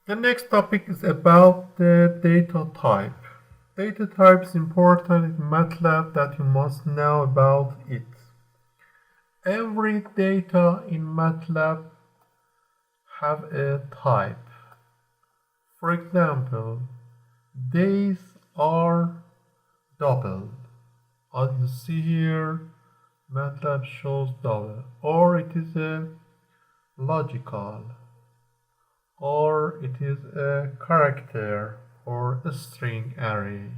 The next topic is about the data type. Data type is important in MATLAB that you must know about it. Every data in MATLAB have a type. For example, days are doubled. As you see here, MATLAB shows double, or it is a logical, or it is a character or a string array.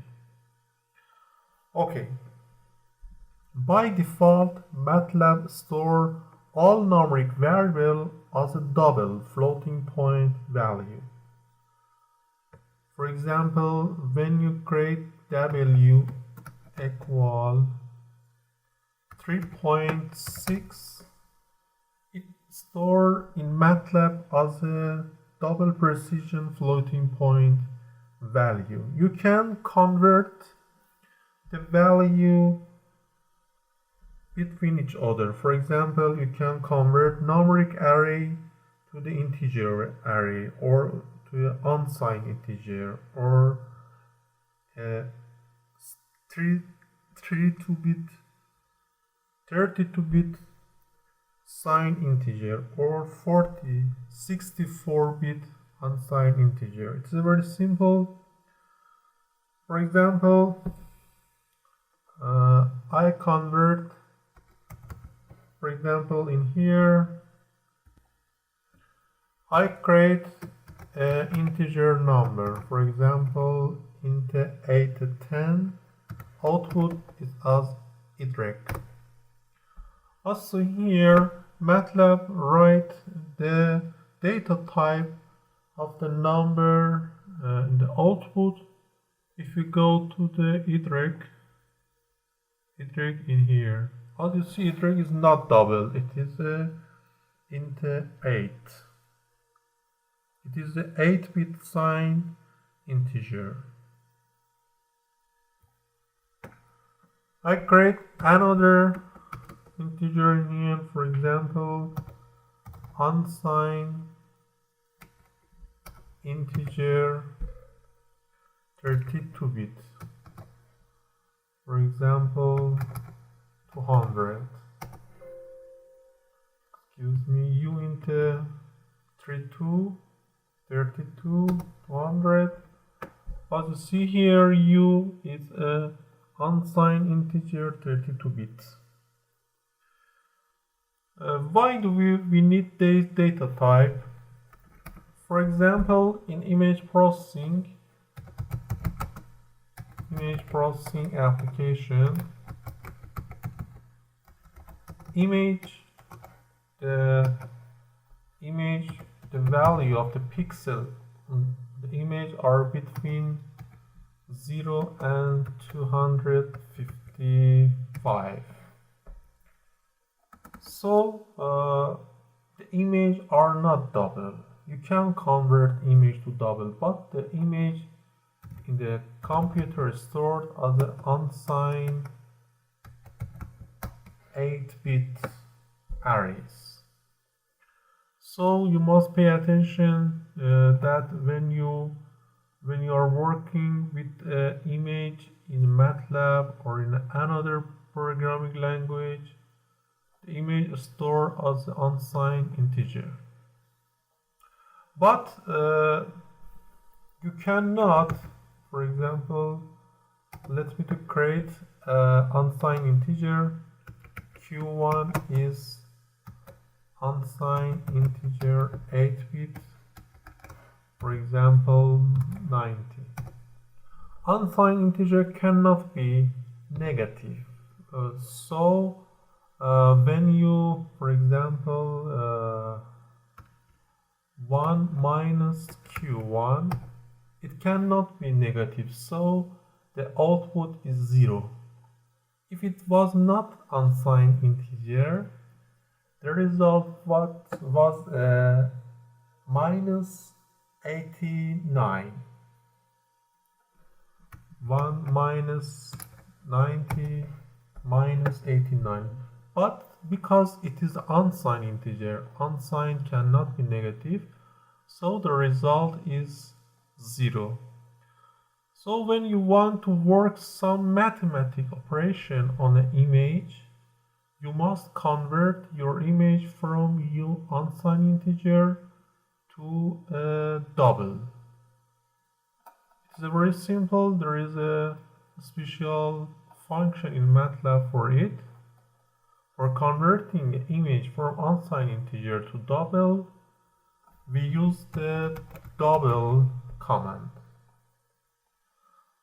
Okay, by default, MATLAB store all numeric variable as a double floating point value. For example, when you create w equal 3.6, it stored in MATLAB as a double precision floating point value. You can convert the value between each other. For example, you can convert numeric array to the integer array, or to an unsigned integer, or a 32-bit signed integer, or 64-bit unsigned integer. It's very simple. For example, I convert, for example, in here, I create an integer number, for example, int 8 to 10, output is as y. Also here, MATLAB write the data type of the number in the output. If we go to the y in here, as you see, y is not double, it is int 8. It is the 8-bit signed integer. I create another integer in here, for example, unsigned integer 32-bit. For example, 200. Excuse me, u int 32, 200. As you see here, u is a unsigned integer 32 bits. Why do we need this data type? For example, in image processing application, the value of the pixel, the image are between 0 and 255. So the image are not double. You can convert image to double, but the image in the computer is stored as an unsigned 8-bit arrays. So you must pay attention that when you are working with an image in MATLAB or in another programming language, the image is stored as an unsigned integer. But you cannot, for example, let me to create an unsigned integer. Q1 is unsigned integer 8-bit, for example 90. Unsigned integer cannot be negative. So when you, for example, 1 minus Q1, it cannot be negative, so the output is 0. If it was not unsigned integer, the result was minus 89. 1 minus 90 minus 89. But because it is unsigned integer, unsigned cannot be negative, so the result is 0. So when you want to work some mathematical operation on an image, you must convert your image from unsigned integer to a double. It's very simple. There is a special function in MATLAB for it. For converting an image from unsigned integer to double, we use the double command.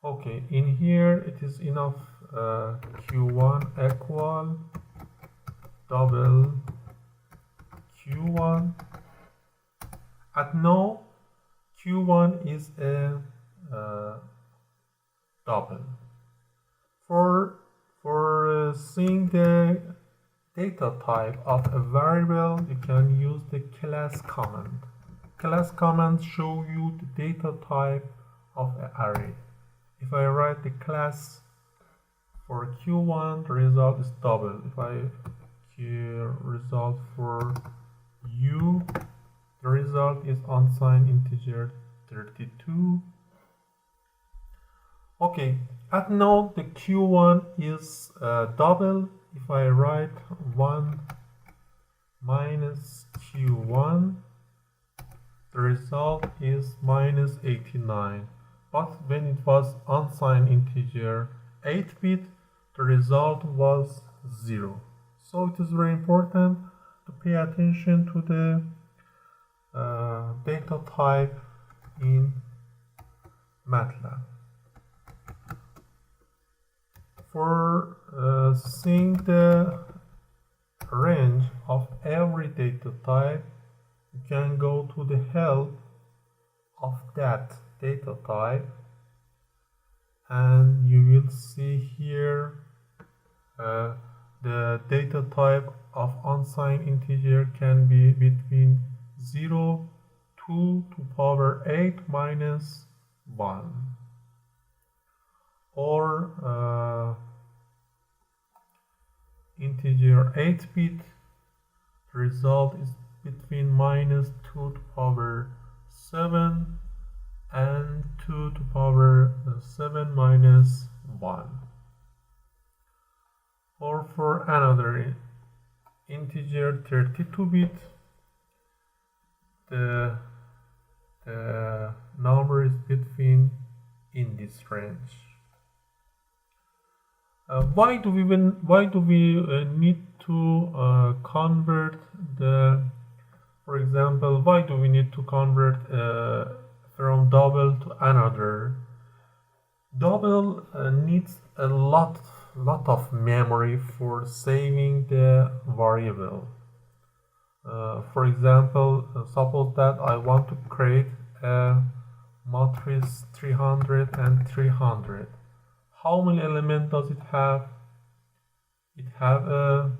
Okay, in here it is enough q1 equal double q1. At now, q1 is a double. For seeing the data type of a variable, you can use the class command. Class commands show you the data type of an array. If I write the class for q1, the result is double. If I result for u, the result is unsigned integer 32. Okay, at now the q1 is double. If I write 1 minus q1, the result is minus 89. But when it was unsigned integer 8-bit, the result was 0. So it is very important to pay attention to the data type in MATLAB. For seeing the range of every data type, you can go to the help of that data type, and you will see here the data type of unsigned integer can be between 0 to power 8 minus 1, or integer 8-bit. The result is between minus 2 to power 7 and 2 to power 7 minus 1. Or for another integer 32-bit, the number is between in this range. Why do we need to convert the, for example, why do we need to convert from double to another? Double needs a lot of memory for saving the variable. For example, suppose that I want to create a matrix 300 and 300. How many elements does it have? It have a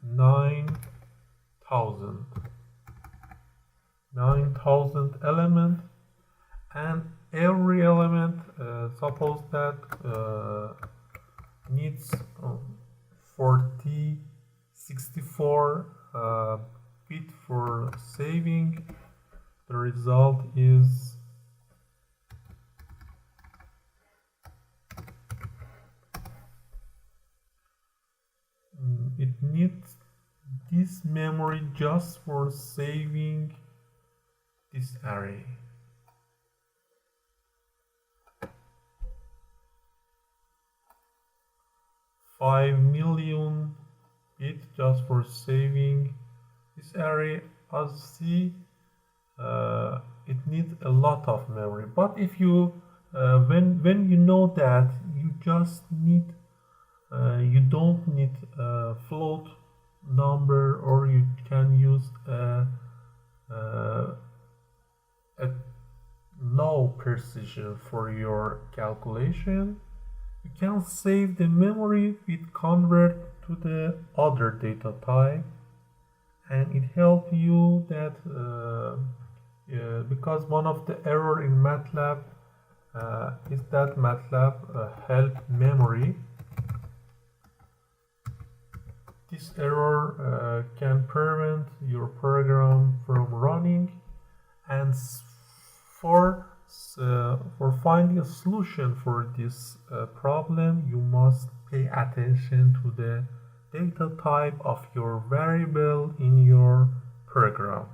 9,000 element, and every element suppose that needs 64 bit for saving. The result is it needs this memory just for saving this array. $5 million bit just for saving this array. As see, it needs a lot of memory. But if you when you know that you just need you don't need a float number, or you can use a low precision for your calculation, you can save the memory with convert to the other data type, and it helps you that because one of the error in MATLAB is that MATLAB help memory. This error can prevent your program from running, and for finding a solution for this problem, you must pay attention to the data type of your variable in your program.